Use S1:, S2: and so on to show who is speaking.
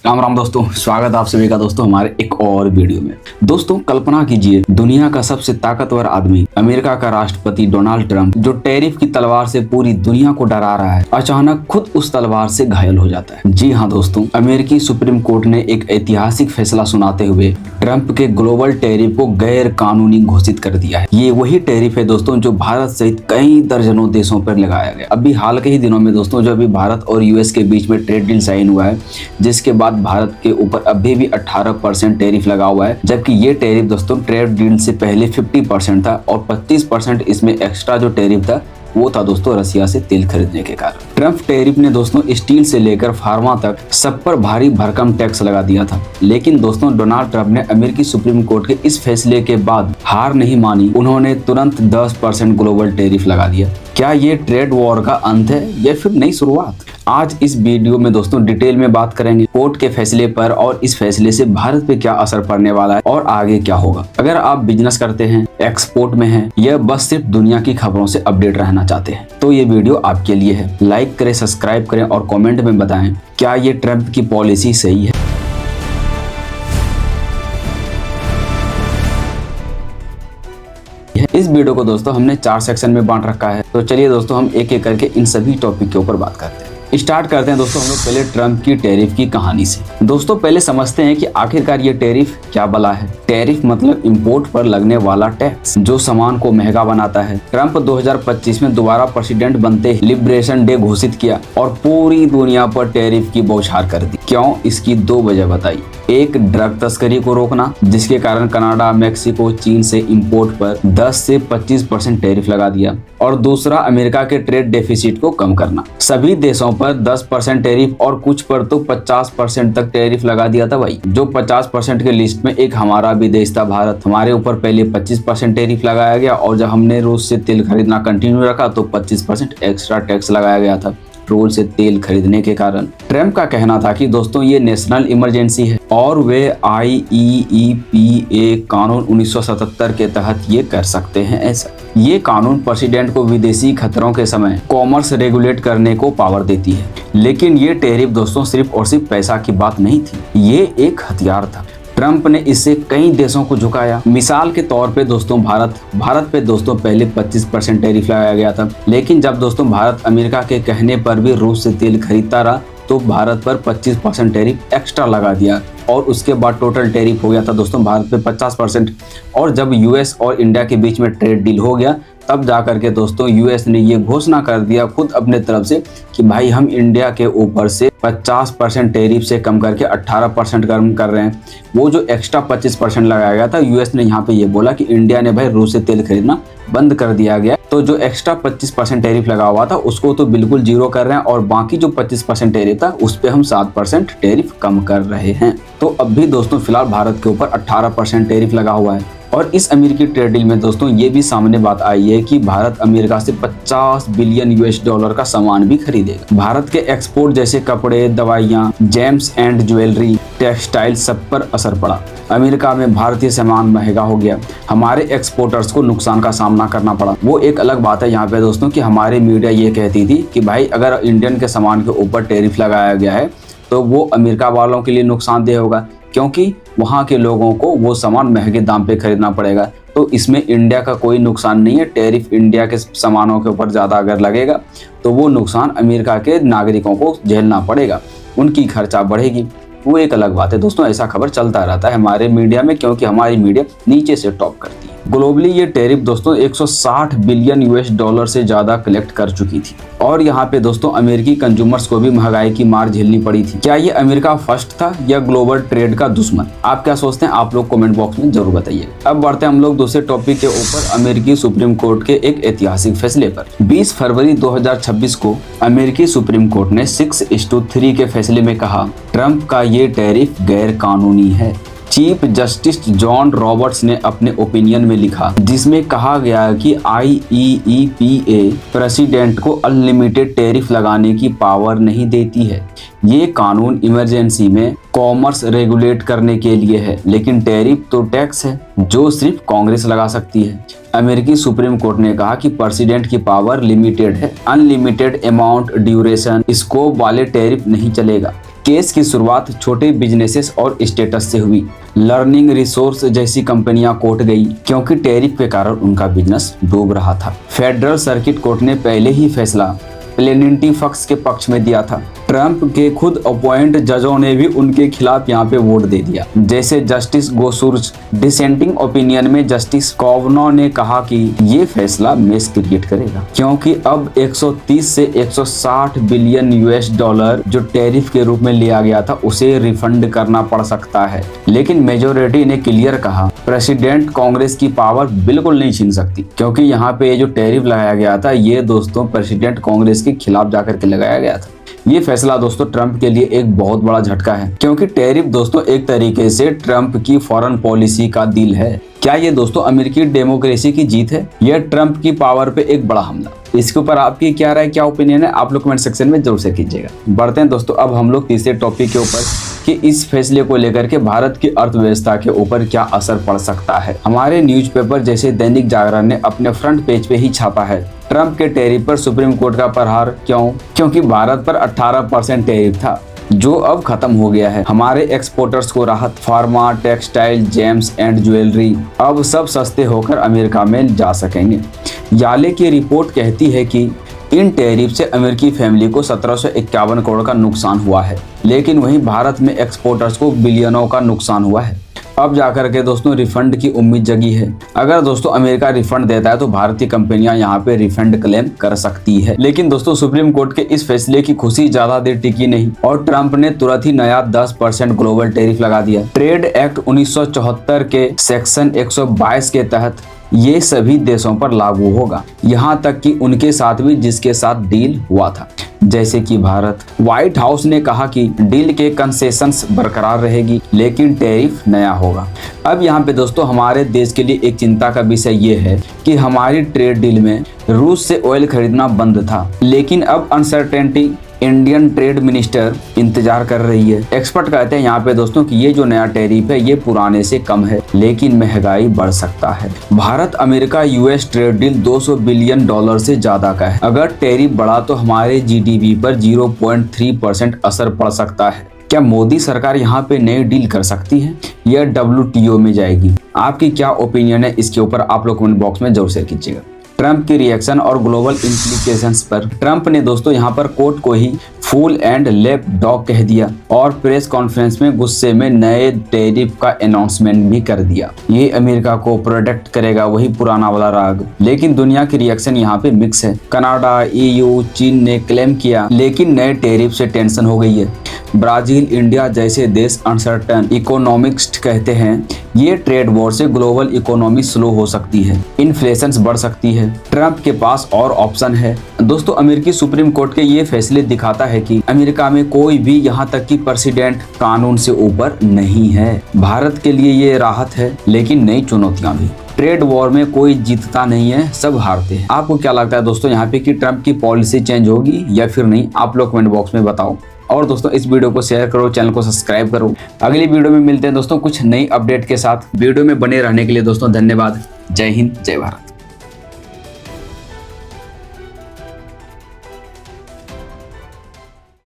S1: राम राम दोस्तों, स्वागत है आप सभी का दोस्तों हमारे एक और वीडियो में। दोस्तों कल्पना कीजिए, दुनिया का सबसे ताकतवर आदमी अमेरिका का राष्ट्रपति डोनाल्ड ट्रंप, जो टैरिफ की तलवार से पूरी दुनिया को डरा रहा है, अचानक खुद उस तलवार से घायल हो जाता है। जी हाँ दोस्तों, अमेरिकी सुप्रीम कोर्ट ने एक ऐतिहासिक फैसला सुनाते हुए ट्रंप के ग्लोबल टैरिफ को गैर कानूनी घोषित कर दिया है। ये वही टैरिफ है दोस्तों जो भारत सहित कई दर्जनों देशों पर लगाया गया। अभी हाल के ही दिनों में दोस्तों जो अभी भारत और यूएस के बीच में ट्रेड डील साइन हुआ है, जिसके बाद भारत के ऊपर अभी भी 18% टैरिफ लगा हुआ है, जबकि ये टैरिफ दोस्तों ट्रेड डील से पहले 50% था और 25% इसमें एक्स्ट्रा जो टैरिफ था वो था दोस्तों रसिया से तेल खरीदने के कारण। ट्रंप टैरिफ ने दोस्तों स्टील से लेकर फार्मा तक सब पर भारी भरकम टैक्स लगा दिया था, लेकिन दोस्तों डोनाल्ड ट्रंप ने अमेरिकी सुप्रीम कोर्ट के इस फैसले के बाद हार नहीं मानी। उन्होंने तुरंत 10% ग्लोबल टैरिफ लगा दिया। क्या ये ट्रेड वॉर का अंत है या फिर नई शुरुआत? आज इस वीडियो में दोस्तों डिटेल में बात करेंगे कोर्ट के फैसले पर और इस फैसले से भारत पे क्या असर पड़ने वाला है और आगे क्या होगा। अगर आप बिजनेस करते हैं, एक्सपोर्ट में हैं या बस सिर्फ दुनिया की खबरों से अपडेट रहना चाहते हैं तो ये वीडियो आपके लिए है। लाइक करें, सब्सक्राइब करें और कमेंट में बताएं क्या ये ट्रंप की पॉलिसी सही है। इस वीडियो को दोस्तों हमने 4 सेक्शन में बांट रखा है, तो चलिए दोस्तों हम एक एक करके इन सभी टॉपिक के ऊपर बात करते हैं। स्टार्ट करते हैं दोस्तों हम लोग पहले ट्रंप की टैरिफ की कहानी से। दोस्तों पहले समझते हैं कि आखिरकार ये टैरिफ क्या बला है। टैरिफ मतलब इंपोर्ट पर लगने वाला टैक्स जो सामान को महंगा बनाता है। ट्रंप 2025 में दोबारा प्रेसिडेंट बनते ही लिबरेशन डे घोषित किया और पूरी दुनिया पर टैरिफ की बौछार कर दी। क्यों? इसकी 2 वजह बताई। एक, ड्रग तस्करी को रोकना, जिसके कारण कनाडा, मेक्सिको, चीन से इंपोर्ट पर 10 से 25% टैरिफ लगा दिया, और दूसरा अमेरिका के ट्रेड डेफिसिट को कम करना। सभी देशों पर 10% टैरिफ और कुछ पर तो 50% तक टैरिफ लगा दिया था भाई। जो 50% के लिस्ट में एक हमारा भी देश था भारत। हमारे ऊपर पहले 25% टैरिफ लगाया गया और जब हमने रूस से तेल खरीदना कंटिन्यू रखा तो 25% एक्स्ट्रा टैक्स लगाया गया था पेट्रोल से तेल खरीदने के कारण। ट्रंप का कहना था कि दोस्तों ये नेशनल इमरजेंसी है और वे IEEPA कानून 1977 के तहत ये कर सकते हैं। ऐसा ये कानून प्रेसिडेंट को विदेशी खतरों के समय कॉमर्स रेगुलेट करने को पावर देती है। लेकिन ये टैरिफ दोस्तों सिर्फ और सिर्फ पैसा की बात नहीं थी, ये एक हथियार था। ट्रंप ने इससे कई देशों को झुकाया। मिसाल के तौर पे दोस्तों भारत पे दोस्तों पहले 25% टैरिफ लगाया गया था, लेकिन जब दोस्तों भारत अमेरिका के कहने पर भी रूस से तेल खरीदता रहा तो भारत पर 25% टैरिफ एक्स्ट्रा लगा दिया और उसके बाद टोटल टैरिफ हो गया था दोस्तों भारत पे 50%। और जब यूएस और इंडिया के बीच में ट्रेड डील हो गया तब जाकर के दोस्तों यूएस ने ये घोषणा कर दिया खुद अपने तरफ से कि भाई हम इंडिया के ऊपर से 50% टैरिफ से कम करके 18% कम कर रहे हैं। वो जो एक्स्ट्रा 25% लगाया गया था, यूएस ने यहाँ पे ये बोला कि इंडिया ने भाई रूस से तेल खरीदना बंद कर दिया गया, तो जो एक्स्ट्रा 25% टैरिफ लगा हुआ था उसको तो बिल्कुल जीरो कर रहे हैं और बाकी जो 25% टैरिफ था उस पे हम 7% टैरिफ कम कर रहे हैं। तो अब भी दोस्तों फिलहाल भारत के ऊपर 18% टैरिफ लगा हुआ है। और इस अमेरिकी ट्रेड डील में दोस्तों ये भी सामने बात आई है कि भारत अमेरिका से 50 बिलियन US का सामान भी खरीदेगा। भारत के एक्सपोर्ट जैसे कपड़े, दवाइयाँ, जेम्स एंड ज्वेलरी, टेक्सटाइल सब पर असर पड़ा। अमेरिका में भारतीय सामान महंगा हो गया, हमारे एक्सपोर्टर्स को नुकसान का सामना करना पड़ा। वो एक अलग बात है यहाँ पे दोस्तों कि हमारी मीडिया ये कहती थी कि भाई अगर इंडियन के सामान के ऊपर टैरिफ लगाया गया है तो वो अमेरिका वालों के लिए नुकसानदेह होगा, क्योंकि वहाँ के लोगों को वो सामान महंगे दाम पे खरीदना पड़ेगा। तो इसमें इंडिया का कोई नुकसान नहीं है। टैरिफ इंडिया के सामानों के ऊपर ज़्यादा अगर लगेगा तो वो नुकसान अमेरिका के नागरिकों को झेलना पड़ेगा, उनकी खर्चा बढ़ेगी। वो एक अलग बात है दोस्तों, ऐसा खबर चलता रहता है हमारे मीडिया में, क्योंकि हमारी मीडिया नीचे से टॉप करती है। ग्लोबली ये टैरिफ दोस्तों 160 बिलियन US से ज़्यादा कलेक्ट कर चुकी थी और यहाँ पे दोस्तों अमेरिकी कंज्यूमर्स को भी महंगाई की मार झेलनी पड़ी थी। क्या ये अमेरिका फर्स्ट था या ग्लोबल ट्रेड का दुश्मन? आप क्या सोचते हैं? आप लोग कमेंट बॉक्स में जरूर बताइए। अब बढ़ते हैं हम लोग दूसरे टॉपिक के ऊपर, अमेरिकी सुप्रीम कोर्ट के एक ऐतिहासिक फैसले पर। 20 फरवरी 2026 को अमेरिकी सुप्रीम कोर्ट ने 6:3 के फैसले में कहा ट्रंप का ये टैरिफ गैर कानूनी है। चीफ जस्टिस जॉन रॉबर्ट्स ने अपने ओपिनियन में लिखा, जिसमें कहा गया कि IEEPA प्रेसिडेंट को अनलिमिटेड टैरिफ लगाने की पावर नहीं देती है। ये कानून इमरजेंसी में कॉमर्स रेगुलेट करने के लिए है, लेकिन टैरिफ तो टैक्स है जो सिर्फ कांग्रेस लगा सकती है। अमेरिकी सुप्रीम कोर्ट ने कहा कि प्रेसिडेंट की पावर लिमिटेड है, अनलिमिटेड अमाउंट, ड्यूरेशन, स्कोप वाले टैरिफ नहीं चलेगा। केस की शुरुआत छोटे बिजनेसेस और स्टेटस से हुई। लर्निंग रिसोर्स जैसी कंपनियां कोर्ट गई क्योंकि टैरिफ के कारण उनका बिजनेस डूब रहा था। फेडरल सर्किट कोर्ट ने पहले ही फैसला प्लेनिटी फक्स के पक्ष में दिया था। ट्रंप के खुद अपॉइंट जजों ने भी उनके खिलाफ यहाँ पे वोट दे दिया, जैसे जस्टिस गोसुर्ज। डिसेंटिंग ओपिनियन में जस्टिस कॉवनो ने कहा कि ये फैसला मेस क्रिएट करेगा, क्योंकि अब 130 से 160 बिलियन यूएस डॉलर जो टैरिफ के रूप में लिया गया था उसे रिफंड करना पड़ सकता है। लेकिन मेजोरिटी ने क्लियर कहा प्रेसिडेंट कांग्रेस की पावर बिल्कुल नहीं छीन सकती, क्योंकि यहाँ पे जो टैरिफ लगाया गया था ये दोस्तों प्रेसिडेंट कांग्रेस के खिलाफ जाकर के लगाया गया था। ये फैसला दोस्तों ट्रंप के लिए एक बहुत बड़ा झटका है, क्योंकि टैरिफ दोस्तों एक तरीके से ट्रंप की फॉरेन पॉलिसी का दिल है। क्या ये दोस्तों अमेरिकी डेमोक्रेसी की जीत है या ट्रंप की पावर पे एक बड़ा हमला? इसके ऊपर आपकी क्या राय, क्या ओपिनियन है, आप लोग कमेंट सेक्शन में जरूर से कीजिएगा। बढ़ते हैं दोस्तों अब हम लोग तीसरे टॉपिक के ऊपर कि इस फैसले को लेकर के भारत की अर्थव्यवस्था के ऊपर क्या असर पड़ सकता है। हमारे न्यूज़पेपर जैसे दैनिक जागरण ने अपने फ्रंट पेज पे ही छापा है ट्रंप के टैरिफ पर सुप्रीम कोर्ट का प्रहार। क्यों? क्योंकि भारत पर 18% टैरिफ था जो अब खत्म हो गया है। हमारे एक्सपोर्टर्स को राहत। Pharma, textile, James and jewellery अब सब सस्ते होकर अमेरिका में जा सकेंगे। याले की रिपोर्ट कहती है कि इन टैरिफ से अमेरिकी फैमिली को 1751 करोड़ का नुकसान हुआ है, लेकिन वहीं भारत में एक्सपोर्टर्स को बिलियनों का नुकसान हुआ है। अब जाकर के दोस्तों रिफंड की उम्मीद जगी है। अगर दोस्तों अमेरिका रिफंड देता है तो भारतीय कंपनियां यहां पे रिफंड क्लेम कर सकती है। लेकिन दोस्तों सुप्रीम कोर्ट के इस फैसले की खुशी ज्यादा देर टिकी नहीं और ट्रंप ने तुरंत ही नया 10% ग्लोबल टैरिफ लगा दिया। ट्रेड एक्ट 1974 के सेक्शन 122 के तहत ये सभी देशों पर लागू होगा, यहाँ तक कि उनके साथ भी जिसके साथ डील हुआ था, जैसे कि भारत। व्हाइट हाउस ने कहा कि डील के कंसेशंस बरकरार रहेगी लेकिन टैरिफ नया होगा। अब यहाँ पे दोस्तों हमारे देश के लिए एक चिंता का विषय ये है कि हमारी ट्रेड डील में रूस से ऑयल खरीदना बंद था, लेकिन अब अनसर्टेनिटी इंडियन ट्रेड मिनिस्टर इंतजार कर रही है। एक्सपर्ट कहते हैं यहाँ पे दोस्तों कि ये जो नया टैरिफ है ये पुराने से कम है, लेकिन महंगाई बढ़ सकता है। Bharat America US trade deal 200 billion dollar से ज्यादा का है। अगर टैरिफ बढ़ा तो हमारे जीडीपी पर 0.3% असर पड़ सकता है। क्या मोदी सरकार यहाँ पे नई डील कर सकती है या WTO में जाएगी? आपकी क्या ओपिनियन है इसके ऊपर आप लोग कमेंट बॉक्स में जरूर शेयर कीजिएगा। ट्रंप की रिएक्शन और ग्लोबल इंप्लीकेशंस पर ट्रंप ने दोस्तों यहाँ पर कोर्ट को ही फूल एंड लेप डॉग कह दिया और प्रेस कॉन्फ्रेंस में गुस्से में नए टैरिफ का अनाउंसमेंट भी कर दिया। ये अमेरिका को प्रोटेक्ट करेगा, वही पुराना वाला राग। लेकिन दुनिया की रिएक्शन यहाँ पे मिक्स है। कनाडा, EU, चीन ने क्लेम किया, लेकिन नए टैरिफ से टेंशन हो गई है। ब्राजील, इंडिया जैसे देश अनसर्टन इकोनॉमिक्स कहते हैं ये ट्रेड वॉर से ग्लोबल इकोनॉमी स्लो हो सकती है, इन्फ्लेशन बढ़ सकती है। ट्रंप के पास और ऑप्शन है। दोस्तों अमेरिकी सुप्रीम कोर्ट के ये फैसले दिखाता है कि अमेरिका में कोई भी यहाँ तक कि प्रेसिडेंट कानून से ऊपर नहीं है। भारत के लिए ये राहत है, लेकिन नई चुनौतियां भी। ट्रेड वॉर में कोई जीतता नहीं है, सब हारते हैं। आपको क्या लगता है दोस्तों यहाँ पे कि ट्रंप की पॉलिसी चेंज होगी या फिर नहीं? आप लोग कमेंट बॉक्स में बताओ। और दोस्तों इस वीडियो को शेयर करो, चैनल को सब्सक्राइब करो। अगली वीडियो में मिलते हैं दोस्तों कुछ नई अपडेट के साथ। वीडियो में बने रहने के लिए दोस्तों धन्यवाद। जय हिंद, जय भारत।